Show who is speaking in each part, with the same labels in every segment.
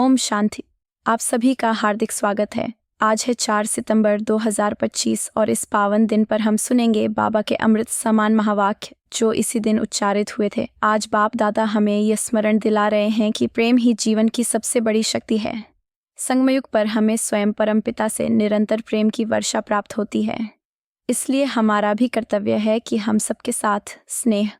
Speaker 1: ओम शांति। आप सभी का हार्दिक स्वागत है। आज है 4 सितंबर 2025 और इस पावन दिन पर हम सुनेंगे बाबा के अमृत समान महावाक्य जो इसी दिन उच्चारित हुए थे। आज बाप दादा हमें यह स्मरण दिला रहे हैं कि प्रेम ही जीवन की सबसे बड़ी शक्ति है। संगमयुग पर हमें स्वयं परमपिता से निरंतर प्रेम की वर्षा प्राप्त होती है। इसलिए हमारा भी कर्तव्य है कि हम सबके साथ स्नेह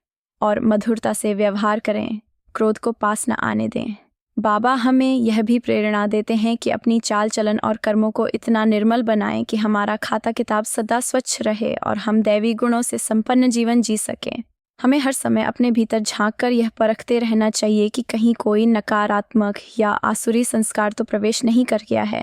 Speaker 1: और मधुरता से व्यवहार करें, क्रोध को पास न आने दें। बाबा हमें यह भी प्रेरणा देते हैं कि अपनी चाल चलन और कर्मों को इतना निर्मल बनाएं कि हमारा खाता किताब सदा स्वच्छ रहे और हम दैवी गुणों से संपन्न जीवन जी सकें। हमें हर समय अपने भीतर झांककर यह परखते रहना चाहिए कि कहीं कोई नकारात्मक या आसुरी संस्कार तो प्रवेश नहीं कर गया है।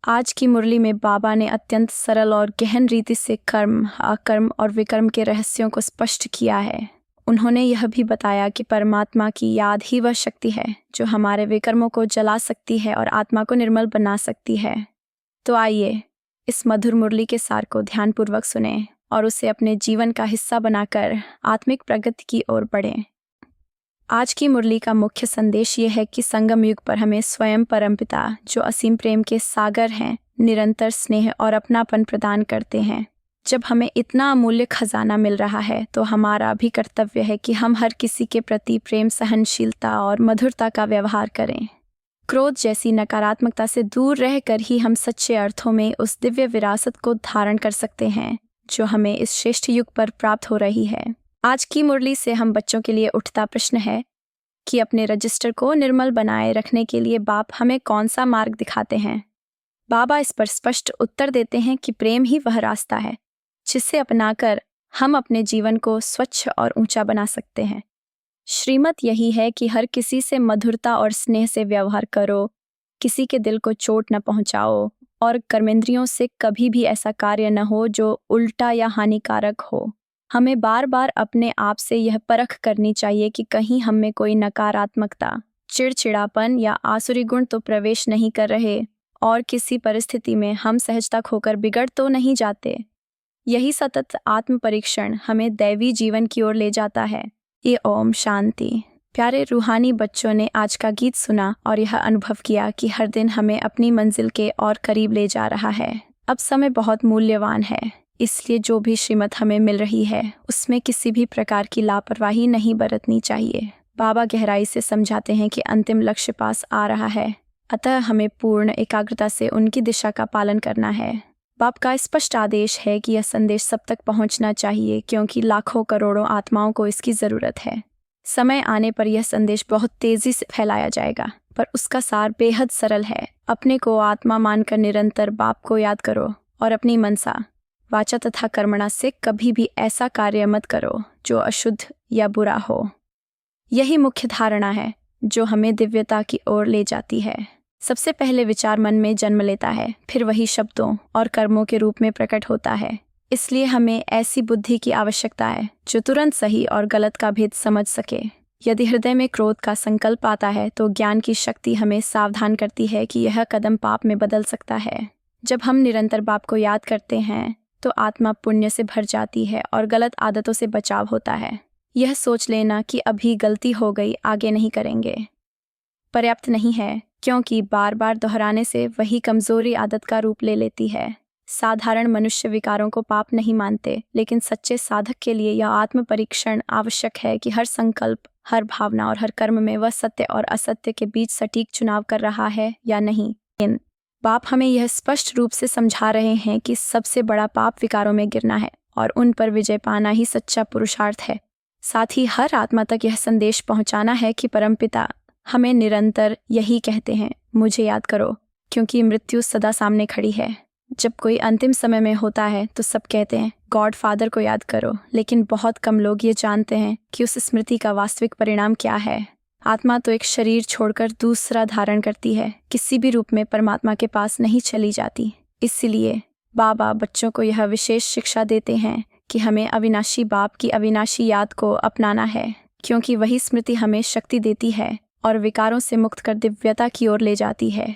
Speaker 1: आज की मुरली में बाबा ने अत्यंत सरल और गहन रीति से कर्म, अकर्म और विकर्म के रहस्यों को स्पष्ट किया है। उन्होंने यह भी बताया कि परमात्मा की याद ही वह शक्ति है जो हमारे विकर्मों को जला सकती है और आत्मा को निर्मल बना सकती है। तो आइए इस मधुर मुरली के सार को ध्यानपूर्वक सुनें और उसे अपने जीवन का हिस्सा बनाकर आत्मिक प्रगति की ओर बढ़ें। आज की मुरली का मुख्य संदेश ये है कि संगम युग पर हमें स्वयं परमपिता जो असीम प्रेम के सागर हैं, निरंतर स्नेह और अपनापन प्रदान करते हैं। जब हमें इतना अमूल्य खजाना मिल रहा है तो हमारा भी कर्तव्य है कि हम हर किसी के प्रति प्रेम, सहनशीलता और मधुरता का व्यवहार करें। क्रोध जैसी नकारात्मकता से दूर रहकर ही हम सच्चे अर्थों में उस दिव्य विरासत को धारण कर सकते हैं जो हमें इस श्रेष्ठ युग पर प्राप्त हो रही है। आज की मुरली से हम बच्चों के लिए उठता प्रश्न है कि अपने रजिस्टर को निर्मल बनाए रखने के लिए बाप हमें कौन सा मार्ग दिखाते हैं। बाबा इस पर स्पष्ट उत्तर देते हैं कि प्रेम ही वह रास्ता है जिसे अपनाकर हम अपने जीवन को स्वच्छ और ऊंचा बना सकते हैं। श्रीमत यही है कि हर किसी से मधुरता और स्नेह से व्यवहार करो, किसी के दिल को चोट न पहुंचाओ और कर्मेंद्रियों से कभी भी ऐसा कार्य न हो जो उल्टा या हानिकारक हो। हमें बार बार अपने आप से यह परख करनी चाहिए कि कहीं हम में कोई नकारात्मकता, चिड़चिड़ापन या आसुरी गुण तो प्रवेश नहीं कर रहे और किसी परिस्थिति में हम सहजता खोकर बिगड़ तो नहीं जाते। यही सतत आत्म परीक्षण हमें दैवी जीवन की ओर ले जाता है। ये ओम शांति। प्यारे रूहानी बच्चों ने आज का गीत सुना और यह अनुभव किया कि हर दिन हमें अपनी मंजिल के और करीब ले जा रहा है। अब समय बहुत मूल्यवान है, इसलिए जो भी श्रीमत हमें मिल रही है उसमें किसी भी प्रकार की लापरवाही नहीं बरतनी चाहिए। बाबा गहराई से समझाते हैं कि अंतिम लक्ष्य पास आ रहा है, अतः हमें पूर्ण एकाग्रता से उनकी दिशा का पालन करना है। बाप का स्पष्ट आदेश है कि यह संदेश सब तक पहुंचना चाहिए क्योंकि लाखों करोड़ों आत्माओं को इसकी ज़रूरत है। समय आने पर यह संदेश बहुत तेज़ी से फैलाया जाएगा, पर उसका सार बेहद सरल है। अपने को आत्मा मानकर निरंतर बाप को याद करो और अपनी मनसा, वाचा तथा कर्मणा से कभी भी ऐसा कार्य मत करो जो अशुद्ध या बुरा हो। यही मुख्य धारणा है जो हमें दिव्यता की ओर ले जाती है। सबसे पहले विचार मन में जन्म लेता है, फिर वही शब्दों और कर्मों के रूप में प्रकट होता है। इसलिए हमें ऐसी बुद्धि की आवश्यकता है जो तुरंत सही और गलत का भेद समझ सके। यदि हृदय में क्रोध का संकल्प आता है तो ज्ञान की शक्ति हमें सावधान करती है कि यह कदम पाप में बदल सकता है। जब हम निरंतर बाप को याद करते हैं तो आत्मा पुण्य से भर जाती है और गलत आदतों से बचाव होता है। यह सोच लेना कि अभी गलती हो गई, आगे नहीं करेंगे, पर्याप्त नहीं है, क्योंकि बार बार दोहराने से वही कमजोरी आदत का रूप ले लेती है। साधारण मनुष्य विकारों को पाप नहीं मानते, लेकिन सच्चे साधक के लिए यह आत्म परीक्षण आवश्यक है कि हर संकल्प, हर भावना और हर कर्म में वह सत्य और असत्य के बीच सटीक चुनाव कर रहा है या नहीं। बाप हमें यह स्पष्ट रूप से समझा रहे हैं कि सबसे बड़ा पाप विकारों में गिरना है और उन पर विजय पाना ही सच्चा पुरुषार्थ है। साथ ही हर आत्मा तक यह संदेश पहुंचाना है कि परमपिता हमें निरंतर यही कहते हैं, मुझे याद करो, क्योंकि मृत्यु सदा सामने खड़ी है। जब कोई अंतिम समय में होता है तो सब कहते हैं गॉड फादर को याद करो, लेकिन बहुत कम लोग ये जानते हैं कि उस स्मृति का वास्तविक परिणाम क्या है। आत्मा तो एक शरीर छोड़कर दूसरा धारण करती है, किसी भी रूप में परमात्मा के पास नहीं चली जाती। इसलिए बाबा बच्चों को यह विशेष शिक्षा देते हैं कि हमें अविनाशी बाप की अविनाशी याद को अपनाना है, क्योंकि वही स्मृति हमें शक्ति देती है और विकारों से मुक्त कर दिव्यता की ओर ले जाती है।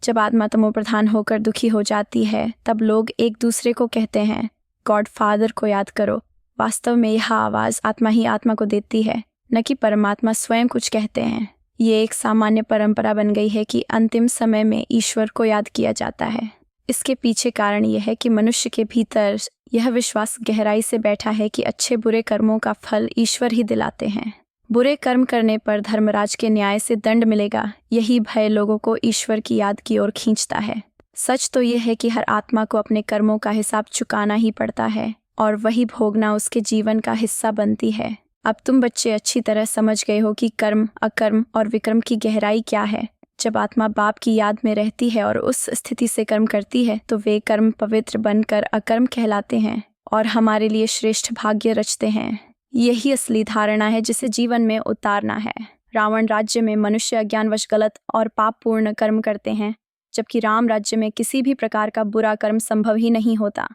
Speaker 1: जब आत्मा तमोप्रधान होकर दुखी हो जाती है तब लोग एक दूसरे को कहते हैं गॉड फादर को याद करो। वास्तव में यह आवाज़ आत्मा ही आत्मा को देती है, न कि परमात्मा स्वयं कुछ कहते हैं। ये एक सामान्य परंपरा बन गई है कि अंतिम समय में ईश्वर को याद किया जाता है। इसके पीछे कारण यह है कि मनुष्य के भीतर यह विश्वास गहराई से बैठा है कि अच्छे बुरे कर्मों का फल ईश्वर ही दिलाते हैं। बुरे कर्म करने पर धर्मराज के न्याय से दंड मिलेगा, यही भय लोगों को ईश्वर की याद की ओर खींचता है। सच तो यह है कि हर आत्मा को अपने कर्मों का हिसाब चुकाना ही पड़ता है और वही भोगना उसके जीवन का हिस्सा बनती है। अब तुम बच्चे अच्छी तरह समझ गए हो कि कर्म, अकर्म और विकर्म की गहराई क्या है। जब आत्मा बाप की याद में रहती है और उस स्थिति से कर्म करती है तो वे कर्म पवित्र बनकर अकर्म कहलाते हैं और हमारे लिए श्रेष्ठ भाग्य रचते हैं। यही असली धारणा है जिसे जीवन में उतारना है। रावण राज्य में मनुष्य अज्ञानवश गलत और पापपूर्ण कर्म करते हैं, जबकि राम राज्य में किसी भी प्रकार का बुरा कर्म संभव ही नहीं होता।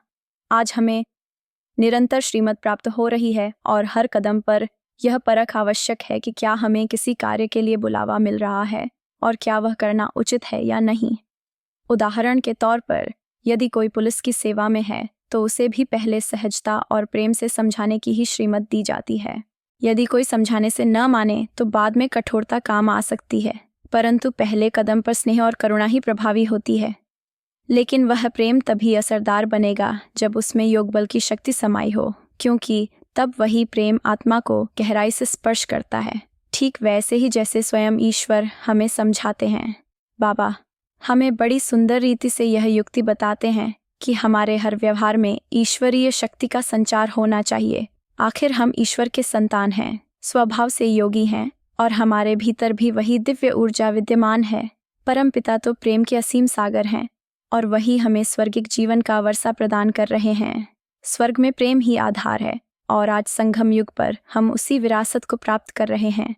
Speaker 1: आज हमें निरंतर श्रीमत प्राप्त हो रही है और हर कदम पर यह परख आवश्यक है कि क्या हमें किसी कार्य के लिए बुलावा मिल रहा है और क्या वह करना उचित है या नहीं। उदाहरण के तौर पर, यदि कोई पुलिस की सेवा में है तो उसे भी पहले सहजता और प्रेम से समझाने की ही श्रीमत दी जाती है। यदि कोई समझाने से न माने तो बाद में कठोरता काम आ सकती है, परंतु पहले कदम पर स्नेह और करुणा ही प्रभावी होती है। लेकिन वह प्रेम तभी असरदार बनेगा जब उसमें योग बल की शक्ति समाई हो, क्योंकि तब वही प्रेम आत्मा को गहराई से स्पर्श करता है, ठीक वैसे ही जैसे स्वयं ईश्वर हमें समझाते हैं। बाबा हमें बड़ी सुंदर रीति से यह युक्ति बताते हैं कि हमारे हर व्यवहार में ईश्वरीय शक्ति का संचार होना चाहिए। आखिर हम ईश्वर के संतान हैं, स्वभाव से योगी हैं और हमारे भीतर भी वही दिव्य ऊर्जा विद्यमान है। परमपिता तो प्रेम के असीम सागर हैं और वही हमें स्वर्गिक जीवन का वर्षा प्रदान कर रहे हैं। स्वर्ग में प्रेम ही आधार है और आज संगम युग पर हम उसी विरासत को प्राप्त कर रहे हैं।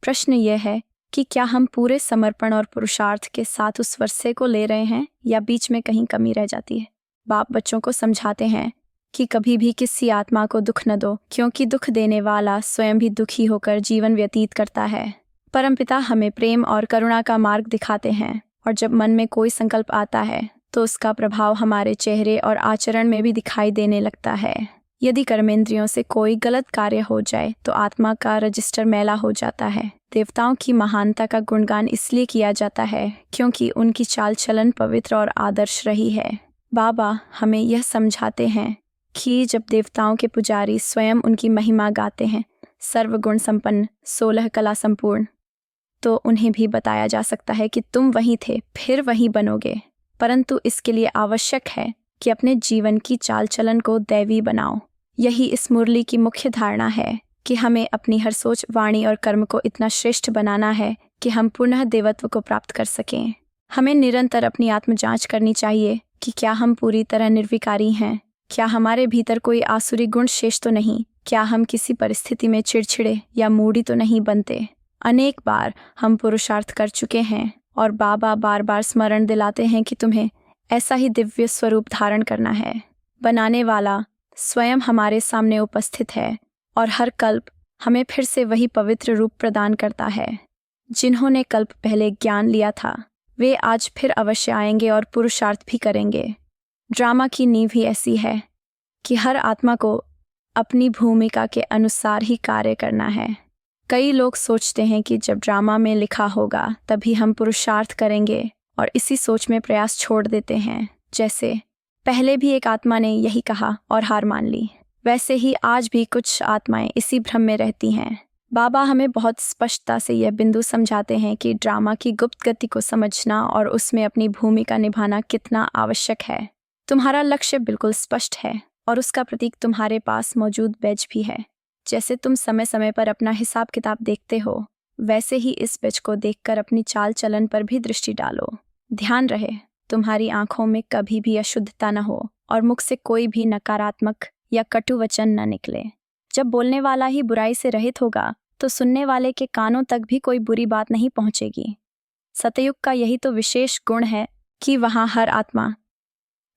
Speaker 1: प्रश्न यह है कि क्या हम पूरे समर्पण और पुरुषार्थ के साथ उस वर्षे को ले रहे हैं या बीच में कहीं कमी रह जाती है। बाप बच्चों को समझाते हैं कि कभी भी किसी आत्मा को दुख न दो, क्योंकि दुख देने वाला स्वयं भी दुखी होकर जीवन व्यतीत करता है। परमपिता हमें प्रेम और करुणा का मार्ग दिखाते हैं और जब मन में कोई संकल्प आता है तो उसका प्रभाव हमारे चेहरे और आचरण में भी दिखाई देने लगता है। यदि कर्मेंद्रियों से कोई गलत कार्य हो जाए तो आत्मा का रजिस्टर मैला हो जाता है। देवताओं की महानता का गुणगान इसलिए किया जाता है क्योंकि उनकी चाल चलन पवित्र और आदर्श रही है। बाबा हमें यह समझाते हैं कि जब देवताओं के पुजारी स्वयं उनकी महिमा गाते हैं, सर्वगुण संपन्न, 16 कला संपूर्ण, तो उन्हें भी बताया जा सकता है कि तुम वहीं थे, फिर वहीं बनोगे। परंतु इसके लिए आवश्यक है कि अपने जीवन की चाल चलन को दैवी बनाओ। यही इस मुरली की मुख्य धारणा है कि हमें अपनी हर सोच, वाणी और कर्म को इतना श्रेष्ठ बनाना है कि हम पुनः देवत्व को प्राप्त कर सकें। हमें निरंतर अपनी आत्म जांच करनी चाहिए कि क्या हम पूरी तरह निर्विकारी हैं, क्या हमारे भीतर कोई आसुरी गुण शेष तो नहीं, क्या हम किसी परिस्थिति में चिड़चिड़े या मूढ़ी तो नहीं बनते। अनेक बार हम पुरुषार्थ कर चुके हैं और बाबा बार बार स्मरण दिलाते हैं कि तुम्हें ऐसा ही दिव्य स्वरूप धारण करना है। बनाने वाला स्वयं हमारे सामने उपस्थित है और हर कल्प हमें फिर से वही पवित्र रूप प्रदान करता है। जिन्होंने कल्प पहले ज्ञान लिया था वे आज फिर अवश्य आएंगे और पुरुषार्थ भी करेंगे। ड्रामा की नींव ही ऐसी है कि हर आत्मा को अपनी भूमिका के अनुसार ही कार्य करना है। कई लोग सोचते हैं कि जब ड्रामा में लिखा होगा तभी हम पुरुषार्थ करेंगे और इसी सोच में प्रयास छोड़ देते हैं। जैसे पहले भी एक आत्मा ने यही कहा और हार मान ली, वैसे ही आज भी कुछ आत्माएं इसी भ्रम में रहती हैं। बाबा हमें बहुत स्पष्टता से यह बिंदु समझाते हैं कि ड्रामा की गुप्त गति को समझना और उसमें अपनी भूमिका निभाना कितना आवश्यक है। तुम्हारा लक्ष्य बिल्कुल स्पष्ट है और उसका प्रतीक तुम्हारे पास मौजूद बैज भी है। जैसे तुम समय समय पर अपना हिसाब किताब देखते हो, वैसे ही इस बैज को देखकर अपनी चाल चलन पर भी दृष्टि डालो। ध्यान रहे तुम्हारी आंखों में कभी भी अशुद्धता न हो और मुख से कोई भी नकारात्मक या कटु वचन न निकले। जब बोलने वाला ही बुराई से रहित होगा तो सुनने वाले के कानों तक भी कोई बुरी बात नहीं पहुंचेगी। सतयुग का यही तो विशेष गुण है कि वहाँ हर आत्मा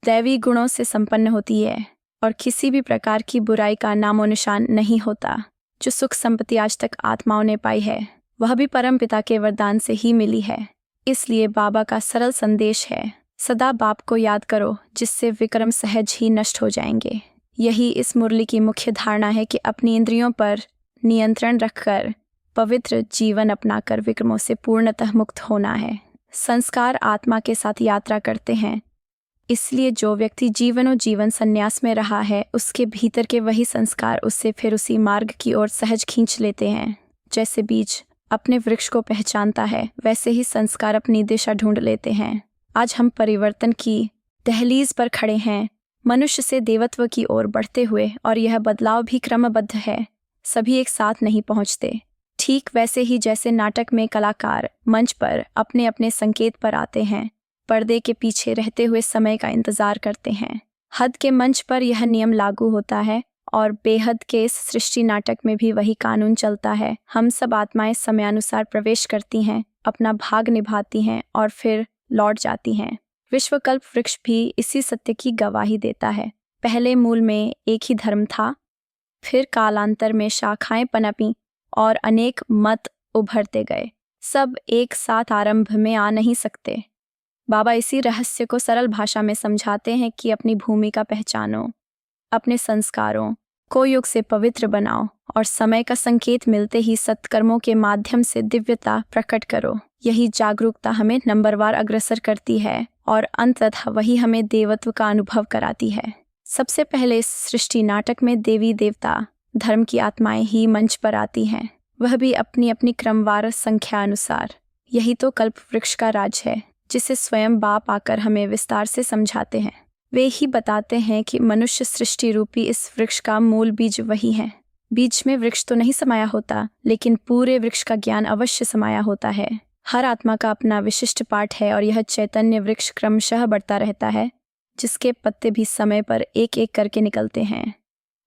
Speaker 1: दैवी गुणों से संपन्न होती है और किसी भी प्रकार की बुराई का नामो निशान नहीं होता। जो सुख संपत्ति आज तक आत्माओं ने पाई है वह भी परम पिता के वरदान से ही मिली है। इसलिए बाबा का सरल संदेश है, सदा बाप को याद करो, जिससे विक्रम सहज ही नष्ट हो जाएंगे। यही इस मुरली की मुख्य धारणा है कि अपनी इंद्रियों पर नियंत्रण रखकर पवित्र जीवन अपनाकर विक्रमों से पूर्णतः मुक्त होना है। संस्कार आत्मा के साथ यात्रा करते हैं, इसलिए जो व्यक्ति जीवन संन्यास में रहा है उसके भीतर के वही संस्कार उससे फिर उसी मार्ग की ओर सहज खींच लेते हैं। जैसे बीज अपने वृक्ष को पहचानता है, वैसे ही संस्कार अपनी दिशा ढूंढ लेते हैं। आज हम परिवर्तन की दहलीज पर खड़े हैं, मनुष्य से देवत्व की ओर बढ़ते हुए, और यह बदलाव भी क्रमबद्ध है, सभी एक साथ नहीं पहुंचते। ठीक वैसे ही जैसे नाटक में कलाकार मंच पर अपने अपने संकेत पर आते हैं, पर्दे के पीछे रहते हुए समय का इंतजार करते हैं। हद के मंच पर यह नियम लागू होता है और बेहद के इस सृष्टि नाटक में भी वही कानून चलता है। हम सब आत्माएं समयानुसार प्रवेश करती हैं, अपना भाग निभाती हैं और फिर लौट जाती हैं। विश्वकल्प वृक्ष भी इसी सत्य की गवाही देता है। पहले मूल में एक ही धर्म था, फिर कालांतर में शाखाएं पनपीं और अनेक मत उभरते गए। सब एक साथ आरंभ में आ नहीं सकते। बाबा इसी रहस्य को सरल भाषा में समझाते हैं कि अपनी भूमिका पहचानो, अपने संस्कारों को युग से पवित्र बनाओ और समय का संकेत मिलते ही सत्कर्मों के माध्यम से दिव्यता प्रकट करो। यही जागरूकता हमें नंबरवार अग्रसर करती है और अंततः वही हमें देवत्व का अनुभव कराती है। सबसे पहले इस सृष्टि नाटक में देवी देवता धर्म की आत्माएं ही मंच पर आती हैं, वह भी अपनी अपनी क्रमवार संख्या अनुसार। यही तो कल्प वृक्ष का राज है, जिसे स्वयं बाप आकर हमें विस्तार से समझाते हैं। वे ही बताते हैं कि मनुष्य सृष्टि रूपी इस वृक्ष का मूल बीज वही है। बीज में वृक्ष तो नहीं समाया होता, लेकिन पूरे वृक्ष का ज्ञान अवश्य समाया होता है। हर आत्मा का अपना विशिष्ट पाठ है और यह चैतन्य वृक्ष क्रमशः बढ़ता रहता है, जिसके पत्ते भी समय पर एक एक करके निकलते हैं।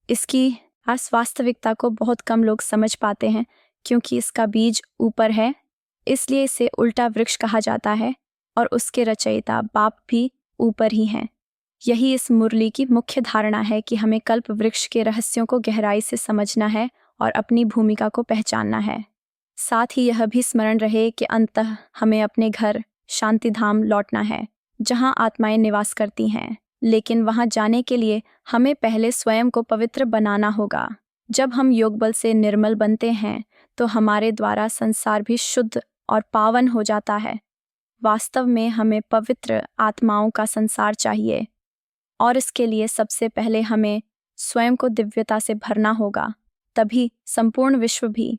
Speaker 1: इसकी इस वास्तविकता को बहुत कम लोग समझ पाते हैं, क्योंकि इसका बीज ऊपर है, इसलिए इसे उल्टा वृक्ष कहा जाता है और उसके रचयिता बाप भी ऊपर ही हैं। यही इस मुरली की मुख्य धारणा है कि हमें कल्प वृक्ष के रहस्यों को गहराई से समझना है और अपनी भूमिका को पहचानना है। साथ ही यह भी स्मरण रहे कि अंततः हमें अपने घर शांति धाम लौटना है, जहां आत्माएं निवास करती हैं। लेकिन वहां जाने के लिए हमें पहले स्वयं को पवित्र बनाना होगा। जब हम योग बल से निर्मल बनते हैं तो हमारे द्वारा संसार भी शुद्ध और पावन हो जाता है। वास्तव में हमें पवित्र आत्माओं का संसार चाहिए और इसके लिए सबसे पहले हमें स्वयं को दिव्यता से भरना होगा, तभी संपूर्ण विश्व भी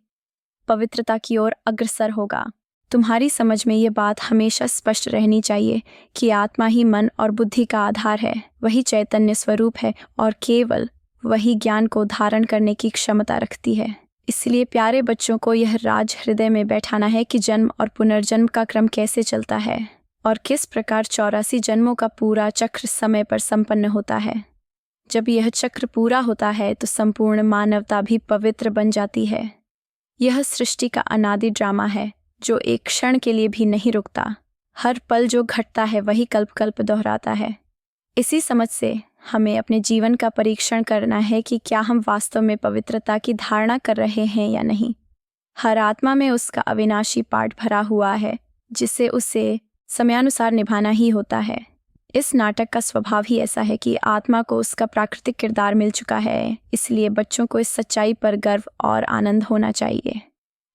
Speaker 1: पवित्रता की ओर अग्रसर होगा। तुम्हारी समझ में ये बात हमेशा स्पष्ट रहनी चाहिए कि आत्मा ही मन और बुद्धि का आधार है, वही चैतन्य स्वरूप है और केवल वही ज्ञान को धारण करने की क्षमता रखती है। इसलिए प्यारे बच्चों को यह राज हृदय में बैठाना है कि जन्म और पुनर्जन्म का क्रम कैसे चलता है और किस प्रकार 84 जन्मों का पूरा चक्र समय पर संपन्न होता है। जब यह चक्र पूरा होता है तो संपूर्ण मानवता भी पवित्र बन जाती है। यह सृष्टि का अनादि ड्रामा है जो एक क्षण के लिए भी नहीं रुकता। हर पल जो घटता है वही कल्प कल्प दोहराता है। इसी समझ से हमें अपने जीवन का परीक्षण करना है कि क्या हम वास्तव में पवित्रता की धारणा कर रहे हैं या नहीं। हर आत्मा में उसका अविनाशी पाठ भरा हुआ है, जिसे उसे समयानुसार निभाना ही होता है। इस नाटक का स्वभाव ही ऐसा है कि आत्मा को उसका प्राकृतिक किरदार मिल चुका है, इसलिए बच्चों को इस सच्चाई पर गर्व और आनंद होना चाहिए।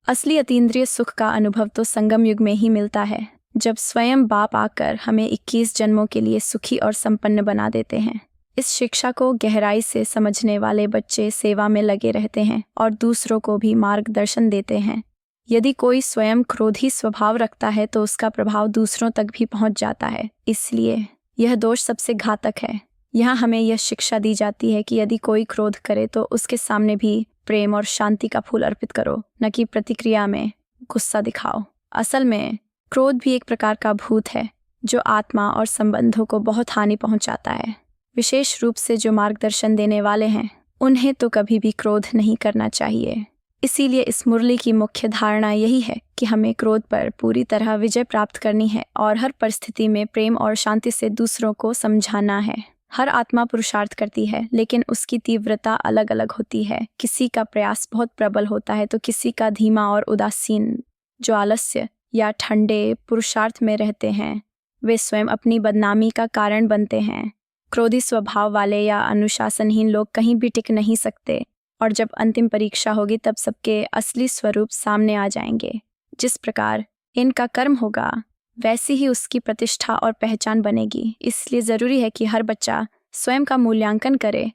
Speaker 1: असली अतीन्द्रिय सुख का अनुभव तो संगम युग में ही मिलता है, जब स्वयं बाप आकर हमें 21 जन्मों के लिए सुखी और संपन्न बना देते हैं। इस शिक्षा को गहराई से समझने वाले बच्चे सेवा में लगे रहते हैं और दूसरों को भी मार्गदर्शन देते हैं। यदि कोई स्वयं क्रोधी स्वभाव रखता है तो उसका प्रभाव दूसरों तक भी पहुंच जाता है। इसलिए यह दोष सबसे घातक है। यहाँ हमें यह शिक्षा दी जाती है कि यदि कोई क्रोध करे तो उसके सामने भी प्रेम और शांति का फूल अर्पित करो, न कि प्रतिक्रिया में गुस्सा दिखाओ। असल में क्रोध भी एक प्रकार का भूत है जो आत्मा और संबंधों को बहुत हानि पहुंचाता है। विशेष रूप से जो मार्गदर्शन देने वाले हैं उन्हें तो कभी भी क्रोध नहीं करना चाहिए। इसीलिए इस मुरली की मुख्य धारणा यही है कि हमें क्रोध पर पूरी तरह विजय प्राप्त करनी है और हर परिस्थिति में प्रेम और शांति से दूसरों को समझाना है। हर आत्मा पुरुषार्थ करती है, लेकिन उसकी तीव्रता अलग अलग होती है। किसी का प्रयास बहुत प्रबल होता है तो किसी का धीमा और उदासीन। जो आलस्य या ठंडे पुरुषार्थ में रहते हैं वे स्वयं अपनी बदनामी का कारण बनते हैं। क्रोधी स्वभाव वाले या अनुशासनहीन लोग कहीं भी टिक नहीं सकते और जब अंतिम परीक्षा होगी तब सबके असली स्वरूप सामने आ जाएंगे। जिस प्रकार इनका कर्म होगा वैसी ही उसकी प्रतिष्ठा और पहचान बनेगी। इसलिए ज़रूरी है कि हर बच्चा स्वयं का मूल्यांकन करे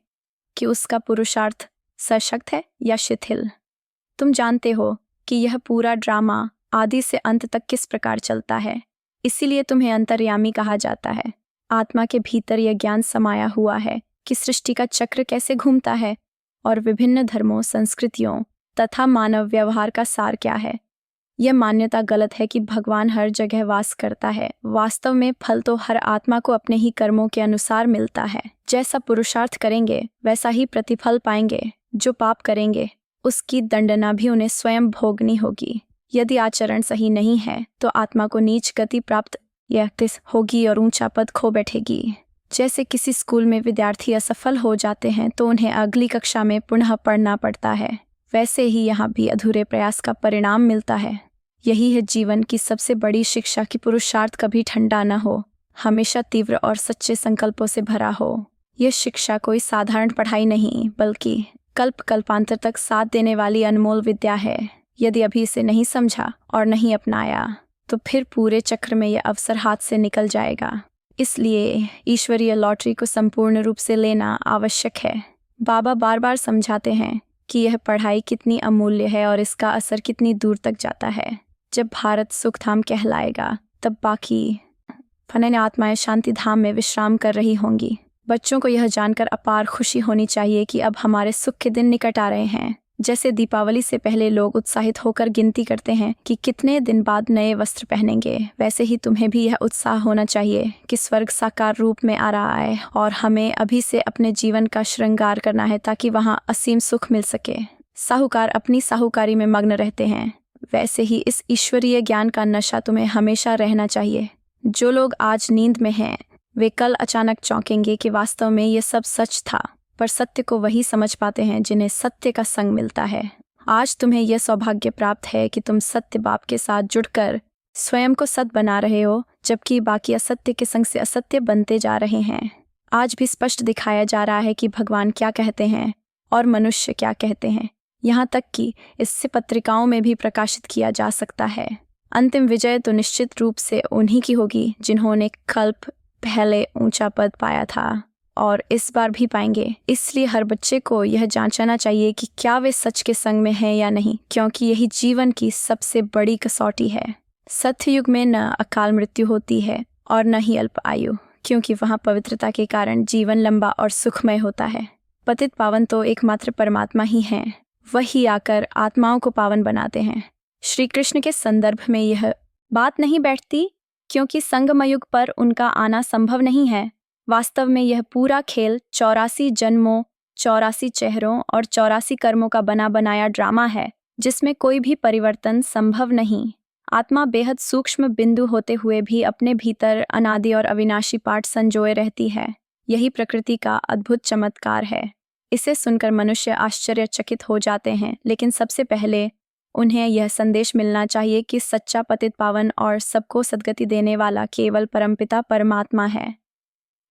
Speaker 1: कि उसका पुरुषार्थ सशक्त है या शिथिल। तुम जानते हो कि यह पूरा ड्रामा आदि से अंत तक किस प्रकार चलता है, इसीलिए तुम्हें अंतर्यामी कहा जाता है। आत्मा के भीतर यह ज्ञान समाया हुआ है कि सृष्टि का चक्र कैसे घूमता है और विभिन्न धर्मों, संस्कृतियों तथा मानव व्यवहार का सार क्या है। यह मान्यता गलत है कि भगवान हर जगह वास करता है। वास्तव में फल तो हर आत्मा को अपने ही कर्मों के अनुसार मिलता है। जैसा पुरुषार्थ करेंगे वैसा ही प्रतिफल पाएंगे। जो पाप करेंगे उसकी दंडना भी उन्हें स्वयं भोगनी होगी। यदि आचरण सही नहीं है तो आत्मा को नीच गति प्राप्त होगी और ऊंचा पद खो बैठेगी। जैसे किसी स्कूल में विद्यार्थी असफल हो जाते हैं तो उन्हें अगली कक्षा में पुनः पढ़ना पड़ता है, वैसे ही यहाँ भी अधूरे प्रयास का परिणाम मिलता है। यही है जीवन की सबसे बड़ी शिक्षा कि पुरुषार्थ कभी ठंडा न हो, हमेशा तीव्र और सच्चे संकल्पों से भरा हो। यह शिक्षा कोई साधारण पढ़ाई नहीं बल्कि कल्प कल्पांतर तक साथ देने वाली अनमोल विद्या है। यदि अभी इसे नहीं समझा और नहीं अपनाया तो फिर पूरे चक्र में यह अवसर हाथ से निकल जाएगा। इसलिए ईश्वरीय लॉटरी को संपूर्ण रूप से लेना आवश्यक है। बाबा बार बार समझाते हैं कि यह पढ़ाई कितनी अमूल्य है और इसका असर कितनी दूर तक जाता है। जब भारत सुखधाम कहलाएगा तब बाकी फनन आत्माएं शांति धाम में विश्राम कर रही होंगी। बच्चों को यह जानकर अपार खुशी होनी चाहिए कि अब हमारे सुख के दिन निकट आ रहे हैं। जैसे दीपावली से पहले लोग उत्साहित होकर गिनती करते हैं कि कितने दिन बाद नए वस्त्र पहनेंगे, वैसे ही तुम्हें भी यह उत्साह होना चाहिए कि स्वर्ग साकार रूप में आ रहा है और हमें अभी से अपने जीवन का श्रृंगार करना है ताकि वहाँ असीम सुख मिल सके। साहूकार अपनी साहूकारी में मग्न रहते हैं, वैसे ही इस ईश्वरीय ज्ञान का नशा तुम्हें हमेशा रहना चाहिए। जो लोग आज नींद में हैं वे कल अचानक चौंकेंगे कि वास्तव में ये सब सच था, पर सत्य को वही समझ पाते हैं जिन्हें सत्य का संग मिलता है। आज तुम्हें यह सौभाग्य प्राप्त है कि तुम सत्य बाप के साथ जुड़कर स्वयं को सत्य बना रहे हो, जबकि बाकी असत्य के संग से असत्य बनते जा रहे हैं। आज भी स्पष्ट दिखाया जा रहा है कि भगवान क्या कहते हैं और मनुष्य क्या कहते हैं, यहाँ तक कि इससे पत्रिकाओं में भी प्रकाशित किया जा सकता है। अंतिम विजय तो निश्चित रूप से उन्हीं की होगी जिन्होंने कल्प पहले ऊंचा पद पाया था और इस बार भी पाएंगे। इसलिए हर बच्चे को यह जांचना चाहिए कि क्या वे सच के संग में हैं या नहीं, क्योंकि यही जीवन की सबसे बड़ी कसौटी है। सत्ययुग में न अकाल मृत्यु होती है और न ही अल्प आयु, क्योंकि वहाँ पवित्रता के कारण जीवन लंबा और सुखमय होता है। पतित पावन तो एकमात्र परमात्मा ही हैं, वही आकर आत्माओं को पावन बनाते हैं। श्री कृष्ण के संदर्भ में यह बात नहीं बैठती क्योंकि संगमयुग पर उनका आना संभव नहीं है। वास्तव में यह पूरा खेल 84 जन्मों, 84 चेहरों और 84 कर्मों का बना बनाया ड्रामा है, जिसमें कोई भी परिवर्तन संभव नहीं। आत्मा बेहद सूक्ष्म बिंदु होते हुए भी अपने भीतर अनादि और अविनाशी पाठ संजोए रहती है। यही प्रकृति का अद्भुत चमत्कार है। इसे सुनकर मनुष्य आश्चर्यचकित हो जाते हैं, लेकिन सबसे पहले उन्हें यह संदेश मिलना चाहिए कि सच्चा पतित पावन और सबको सद्गति देने वाला केवल परमपिता परमात्मा है।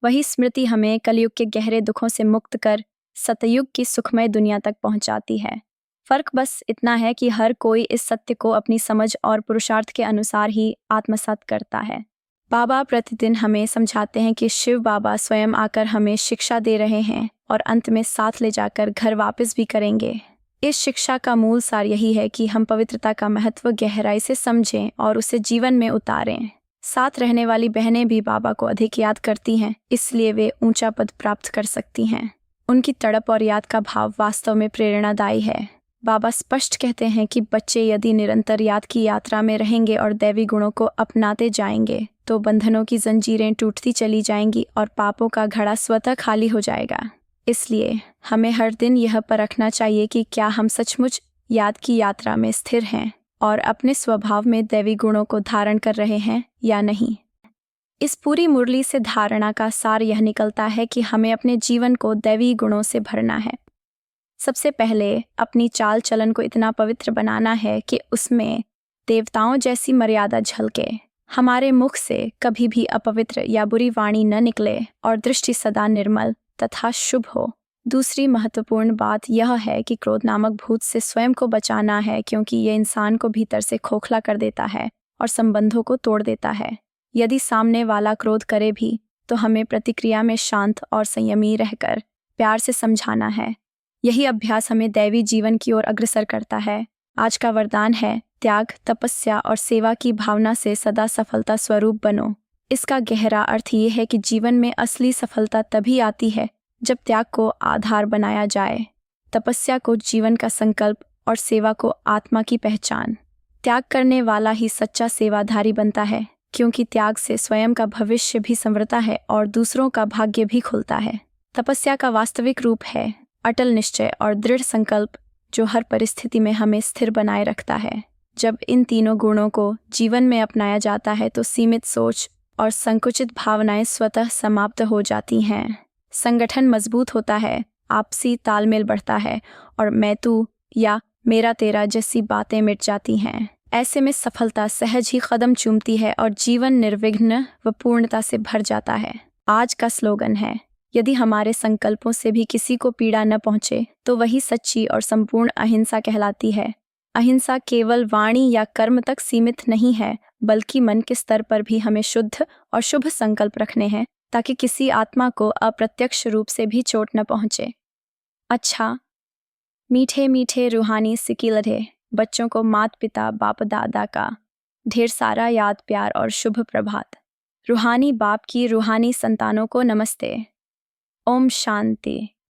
Speaker 1: वही स्मृति हमें कलयुग के गहरे दुखों से मुक्त कर सतयुग की सुखमय दुनिया तक पहुंचाती है। फर्क बस इतना है कि हर कोई इस सत्य को अपनी समझ और पुरुषार्थ के अनुसार ही आत्मसात करता है। बाबा प्रतिदिन हमें समझाते हैं कि शिव बाबा स्वयं आकर हमें शिक्षा दे रहे हैं और अंत में साथ ले जाकर घर वापस भी करेंगे। इस शिक्षा का मूल सार यही है कि हम पवित्रता का महत्व गहराई से समझें और उसे जीवन में उतारें। साथ रहने वाली बहनें भी बाबा को अधिक याद करती हैं, इसलिए वे ऊंचा पद प्राप्त कर सकती हैं। उनकी तड़प और याद का भाव वास्तव में प्रेरणादायी है। बाबा स्पष्ट कहते हैं कि बच्चे यदि निरंतर याद की यात्रा में रहेंगे और दैवी गुणों को अपनाते जाएंगे तो बंधनों की जंजीरें टूटती चली जाएंगी और पापों का घड़ा स्वतः खाली हो जाएगा। इसलिए हमें हर दिन यह परखना चाहिए कि क्या हम सचमुच याद की यात्रा में स्थिर हैं और अपने स्वभाव में दैवी गुणों को धारण कर रहे हैं या नहीं। इस पूरी मुरली से धारणा का सार यह निकलता है कि हमें अपने जीवन को दैवी गुणों से भरना है। सबसे पहले अपनी चाल चलन को इतना पवित्र बनाना है कि उसमें देवताओं जैसी मर्यादा झलके। हमारे मुख से कभी भी अपवित्र या बुरी वाणी न निकले और दृष्टि सदा निर्मल तथा शुभ हो। दूसरी महत्वपूर्ण बात यह है कि क्रोध नामक भूत से स्वयं को बचाना है, क्योंकि ये इंसान को भीतर से खोखला कर देता है और संबंधों को तोड़ देता है। यदि सामने वाला क्रोध करे भी तो हमें प्रतिक्रिया में शांत और संयमी रहकर प्यार से समझाना है। यही अभ्यास हमें दैवी जीवन की ओर अग्रसर करता है। आज का वरदान है, त्याग, तपस्या और सेवा की भावना से सदा सफलता स्वरूप बनो। इसका गहरा अर्थ ये है कि जीवन में असली सफलता तभी आती है जब त्याग को आधार बनाया जाए, तपस्या को जीवन का संकल्प और सेवा को आत्मा की पहचान। त्याग करने वाला ही सच्चा सेवाधारी बनता है, क्योंकि त्याग से स्वयं का भविष्य भी संवरता है और दूसरों का भाग्य भी खुलता है। तपस्या का वास्तविक रूप है अटल निश्चय और दृढ़ संकल्प, जो हर परिस्थिति में हमें स्थिर बनाए रखता है। जब इन तीनों गुणों को जीवन में अपनाया जाता है तो सीमित सोच और संकुचित भावनाएं स्वतः समाप्त हो जाती हैं। संगठन मजबूत होता है, आपसी तालमेल बढ़ता है और मैं तू या मेरा तेरा जैसी बातें मिट जाती हैं। ऐसे में सफलता सहज ही कदम चूमती है और जीवन निर्विघ्न व पूर्णता से भर जाता है। आज का स्लोगन है, यदि हमारे संकल्पों से भी किसी को पीड़ा न पहुंचे तो वही सच्ची और संपूर्ण अहिंसा कहलाती है। अहिंसा केवल वाणी या कर्म तक सीमित नहीं है, बल्कि मन के स्तर पर भी हमें शुद्ध और शुभ संकल्प रखने हैं, ताकि किसी आत्मा को अप्रत्यक्ष रूप से भी चोट न पहुंचे। अच्छा, मीठे मीठे रूहानी सिकिलधे बच्चों को माता पिता बाप दादा का ढेर सारा याद, प्यार और शुभ प्रभात। रूहानी बाप की रूहानी संतानों को नमस्ते। ओम शांति।